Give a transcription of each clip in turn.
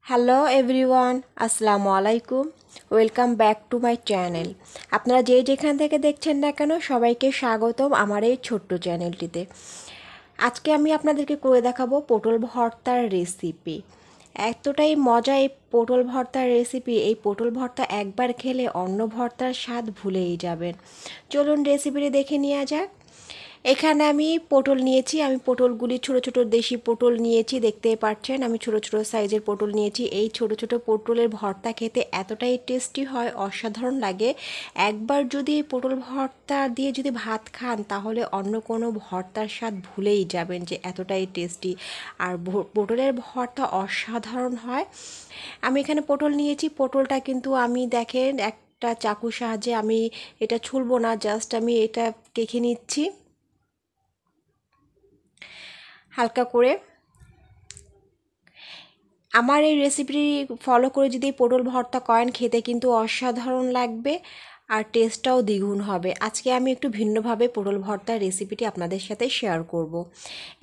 Hello everyone, আসসালামু আলাইকুম। Welcome back to my channel. আপনারা যেখান থেকে দেখছেন না কেন সবাইকে স্বাগতম আমার এই ছোট্ট চ্যানেলটিতে। আজকে আমি আপনাদেরকে করে দেখাবো পটল ভর্তার রেসিপি। এতটাই মজা এই পটল ভর্তার রেসিপি, এই পটল ভর্তা একবার খেলে অন্য ভর্তার স্বাদ ভুলেই যাবেন। চলুন রেসিপিটি দেখে নেওয়া যাক। এখানে আমি পটল নিয়েছি, আমি পটলগুলি ছোট ছোট দেশি পটল নিয়েছি, দেখতেই পাচ্ছেন আমি ছোট ছোট সাইজের পটল নিয়েছি। এই ছোট ছোট পটলের ভর্তা খেতে এতটাই টেস্টি হয়, অসাধারণ লাগে। একবার যদি এই পটল ভর্তা দিয়ে যদি ভাত খান তাহলে অন্য কোনো ভর্তার স্বাদ ভুলেই যাবেন যে এতটাই টেস্টি। আর পটলের ভর্তা অসাধারণ হয়। আমি এখানে পটল নিয়েছি, পটলটা কিন্তু আমি দেখেন একটা চাকুর সাহায্যে আমি এটা ছুলবো না, জাস্ট আমি এটা কেখে নিচ্ছি হালকা করে। আমার এই রেসিপিটি ফলো করে যদি পটল ভর্তা করেন খেতে কিন্তু অসাধারণ লাগবে আর টেস্টটাও দ্বিগুণ হবে। আজকে আমি একটু ভিন্নভাবে পটল ভর্তার রেসিপিটি আপনাদের সাথে শেয়ার করব।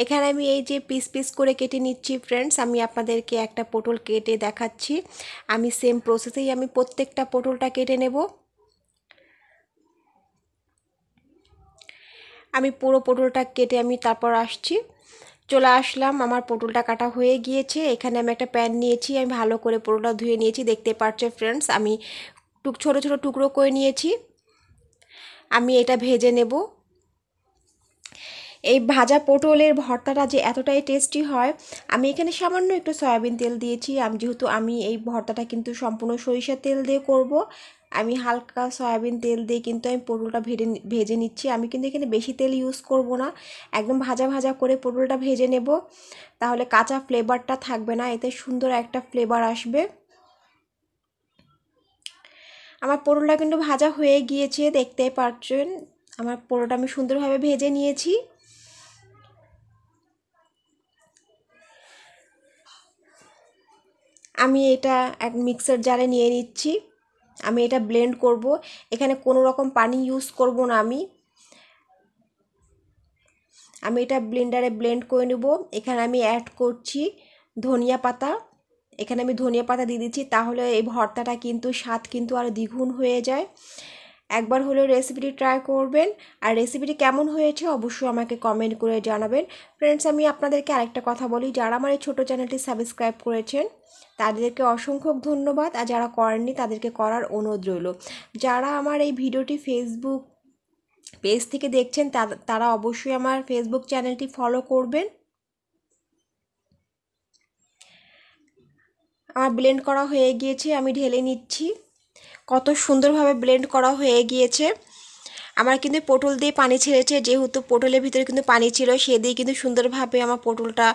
এখানে আমি এই যে পিস পিস করে কেটে নিচ্ছি ফ্রেন্ডস, আমি আপনাদেরকে একটা পটল কেটে দেখাচ্ছি। আমি সেম প্রসেসেই আমি প্রত্যেকটা পটলটা কেটে নেব। আমি পুরো পটলটা কেটে আমি তারপর আসছি। চলে আসলাম, আমার পটলটা কাটা হয়ে গিয়েছে। এখানে আমি একটা প্যান নিয়েছি, আমি ভালো করে পটলটা ধুয়ে নিয়েছি, দেখতে পাচ্ছেন ফ্রেন্ডস। আমি ছোট ছোট টুকরো করে নিয়েছি, আমি এটা ভেজে নেব। এই ভাজা পটলের ভর্তাটা যে এতটাই টেস্টি হয়। আমি এখানে সামান্য একটু সয়াবিন তেল দিয়েছি, যেহেতু আমি এই ভর্তাটা কিন্তু সম্পূর্ণ সরিষার তেল দিয়ে করব। আমি হালকা সয়াবিন তেল দিয়ে কিন্তু আমি পটলটা ভেজে নিচ্ছি। আমি কিন্তু এখানে বেশি তেল ইউজ করব না, একদম ভাজা ভাজা করে পটলটা ভেজে নেব, তাহলে কাঁচা ফ্লেভারটা থাকবে না, এতে সুন্দর একটা ফ্লেভার আসবে। আমার পটলটা কিন্তু ভাজা হয়ে গিয়েছে, দেখতেই পাচ্ছেন। আমার পটলটা আমি সুন্দরভাবে ভেজে নিয়েছি। আমি এটা এক মিক্সার জারে নিয়ে নিচ্ছি, আমি এটা ব্লেন্ড করব। এখানে কোনো রকম পানি ইউজ করব না, আমি এটা ব্লেন্ডারে ব্লেন্ড করে নেব। এখানে আমি অ্যাড করছি ধনিয়া পাতা, এখানে আমি ধনিয়া পাতা দিয়ে দিচ্ছি, তাহলে এই ভর্তাটা কিন্তু স্বাদ কিন্তু আরও দ্বিগুণ হয়ে যায়। একবার হলেও রেসিপিটি ট্রাই করবেন, আর রেসিপিটি কেমন হয়েছে অবশ্যই আমাকে কমেন্ট করে জানাবেন। ফ্রেন্ডস, আমি আপনাদেরকে আরেকটা কথা বলি, যারা আমার এই ছোটো চ্যানেলটি সাবস্ক্রাইব করেছেন তাদেরকে অসংখ্য ধন্যবাদ, আর যারা করেননি তাদেরকে করার অনুরোধ রইল। যারা আমার এই ভিডিওটি ফেসবুক পেজ থেকে দেখছেন তারা অবশ্যই আমার ফেসবুক চ্যানেলটি ফলো করবেন। আমার ব্লেন্ড করা হয়ে গিয়েছে, আমি ঢেলে নিচ্ছি। কত সুন্দরভাবে ব্লেন্ড করা হয়ে গিয়েছে। আমার কিন্তু পটল দিয়ে পানি ছেড়েছে, যেহেতু পটলের ভিতরে কিন্তু পানি ছিল সে দিয়ে কিন্তু সুন্দরভাবে আমার পটলটা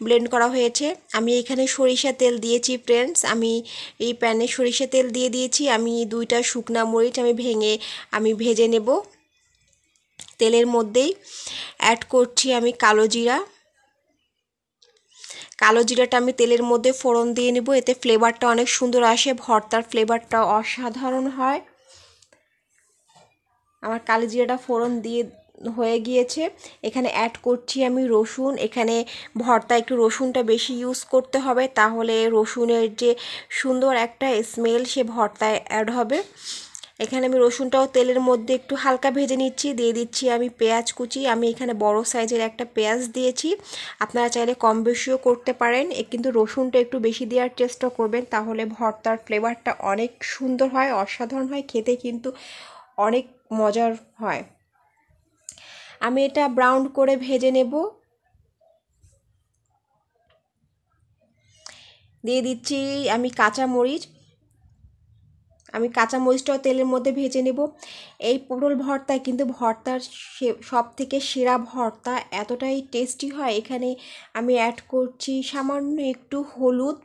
ব্লেন্ড করা হয়েছে। আমি এখানে সরিষা তেল দিয়েছি ফ্রেন্ডস, আমি এই প্যানে সরিষা তেল দিয়ে দিয়েছি। আমি দুইটা শুকনা মরিচ আমি ভেজে নেব। তেলের মধ্যেই অ্যাড করছি আমি কালো জিরা। কালো জিরাটা আমি তেলের মধ্যে ফোড়ন দিয়ে নেব, এতে ফ্লেভারটা অনেক সুন্দর আসে, ভর্তার ফ্লেভারটা অসাধারণ হয়। আমার কালো জিরাটা ফোড়ন দিয়ে হয়ে গিয়েছে। এখানে অ্যাড করছি আমি রসুন। এখানে ভর্তা একটু রসুনটা বেশি ইউজ করতে হবে, তাহলে রসুনের যে সুন্দর একটা স্মেল সে ভর্তায় অ্যাড হবে। এখানে আমি রসুনটাও তেলের মধ্যে একটু হালকা ভেজে নিচ্ছি, দিয়ে দিচ্ছি আমি পেঁয়াজ কুচি। আমি এখানে বড় সাইজের একটা পেঁয়াজ দিয়েছি, আপনারা চাইলে কম বেশিও করতে পারেন, কিন্তু রসুনটা একটু বেশি দেওয়ার চেষ্টা করবেন, তাহলে ভর্তার ফ্লেভারটা অনেক সুন্দর হয়, অসাধারণ হয়, খেতে কিন্তু অনেক মজার হয়। আমি এটা ব্রাউন করে ভেজে নেব। দিয়ে দিচ্ছি আমি কাঁচা মরিচটাও তেলের মধ্যে ভেজে নেব। এই পটল ভর্তা কিন্তু ভর্তার সব থেকে সেরা ভর্তা, এতটাই টেস্টি হয়। এখানে আমি অ্যাড করছি সামান্য একটু হলুদ,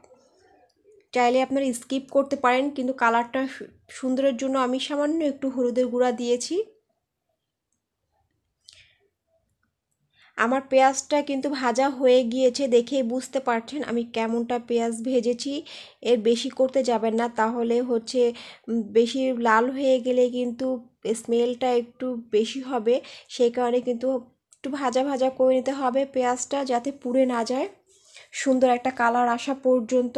চাইলে আপনারা স্কিপ করতে পারেন, কিন্তু কালারটা সুন্দরের জন্য আমি সামান্য একটু হলুদের গুঁড়া দিয়েছি। আমার পেঁয়াজটা কিন্তু ভাজা হয়ে গিয়েছে, দেখেই বুঝতে পারছেন আমি কেমনটা পেঁয়াজ ভেজেছি। এর বেশি করতে যাবেন না, তাহলে হচ্ছে বেশি লাল হয়ে গেলে কিন্তু স্মেলটা একটু বেশি হবে। সেই কারণে কিন্তু একটু ভাজা ভাজা করে নিতে হবে পেঁয়াজটা, যাতে পুড়ে না যায়, সুন্দর একটা কালার আসা পর্যন্ত।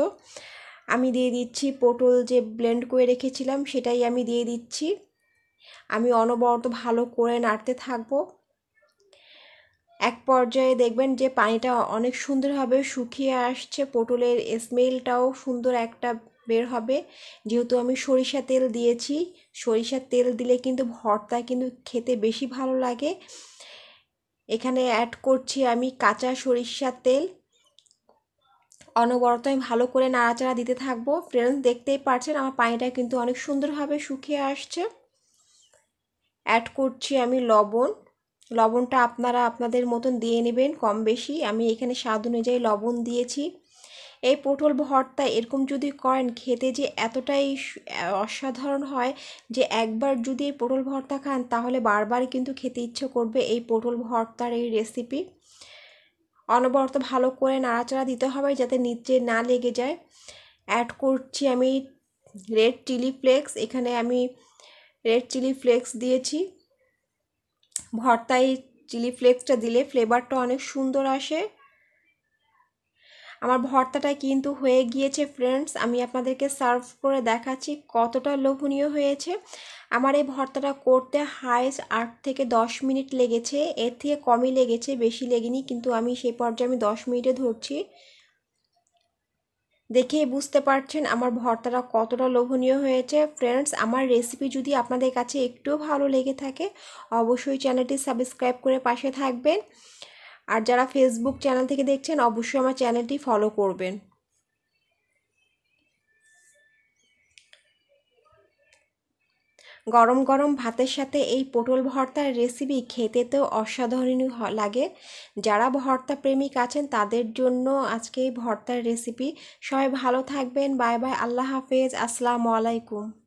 আমি দিয়ে দিচ্ছি পটল যে ব্লেন্ড করে রেখেছিলাম সেটাই আমি দিয়ে দিচ্ছি। আমি অনবরত ভালো করে নাড়তে থাকবো। এক পর্যায়ে দেখবেন যে পানিটা অনেক সুন্দরভাবে শুকিয়ে আসছে, পটলের স্মেলটাও সুন্দর একটা বের হবে। যেহেতু আমি সরিষা তেল দিয়েছি, সরিষার তেল দিলে কিন্তু ভর্তা কিন্তু খেতে বেশি ভালো লাগে। এখানে অ্যাড করছি আমি কাঁচা সরিষার তেল। অনবরত আমি ভালো করে নাড়াচাড়া দিতে থাকবো। ফ্রেন্ডস, দেখতেই পাচ্ছেন আমার পানিটা কিন্তু অনেক সুন্দরভাবে শুকিয়ে আসছে। অ্যাড করছি আমি লবণ। লবণটা আপনারা আপনাদের মতন দিয়ে নেবেন, কম বেশি। আমি এখানে স্বাদ অনুযায়ী লবণ দিয়েছি। এই পটল ভর্তা এরকম যদি করেন, খেতে যে এতটাই অসাধারণ হয় যে একবার যদি এই পটল ভর্তা খান তাহলে বারবার কিন্তু খেতে ইচ্ছে করবে এই পটল ভর্তার এই রেসিপি। অনবরত ভালো করে নাড়াচাড়া দিতে হবে যাতে নিচে না লেগে যায়। অ্যাড করছি আমি রেড চিলি ফ্লেক্স। এখানে আমি রেড চিলি ফ্লেক্স দিয়েছি। ভর্তায় চিলি ফ্লেক্সটা দিলে ফ্লেভারটা অনেক সুন্দর আসে। আমার ভর্তাটা কিন্তু হয়ে গিয়েছে ফ্রেন্ডস। আমি আপনাদেরকে সার্ভ করে দেখাচ্ছি কতটা লোভনীয় হয়েছে। আমার এই ভর্তাটা করতে হাইস্ট 8 থেকে 10 মিনিট লেগেছে, এর থেকে কমই লেগেছে, বেশি লেগেনি, কিন্তু আমি সেই পর্যায়ে আমি 10 মিনিটে ধরছি। দেখেই বুঝতে পারছেন আমার ভর্তাটা কতটা লোভনীয় হয়েছে। ফ্রেন্ডস, আমার রেসিপি যদি আপনাদের কাছে একটুও ভালো লেগে থাকে অবশ্যই চ্যানেলটি সাবস্ক্রাইব করে পাশে থাকবেন। আর যারা ফেসবুক চ্যানেল থেকে দেখছেন অবশ্যই আমার চ্যানেলটি ফলো করবেন। গরম গরম ভাতের সাথে এই পটল ভর্তার রেসিপি খেতে তো অসাধারণ লাগে। যারা ভর্তা প্রেমিক আছেন তাদের জন্য আজকে এই ভর্তার রেসিপি। সবাই ভালো থাকবেন। বাই বাই, আল্লাহ হাফেজ, আসসালামু আলাইকুম।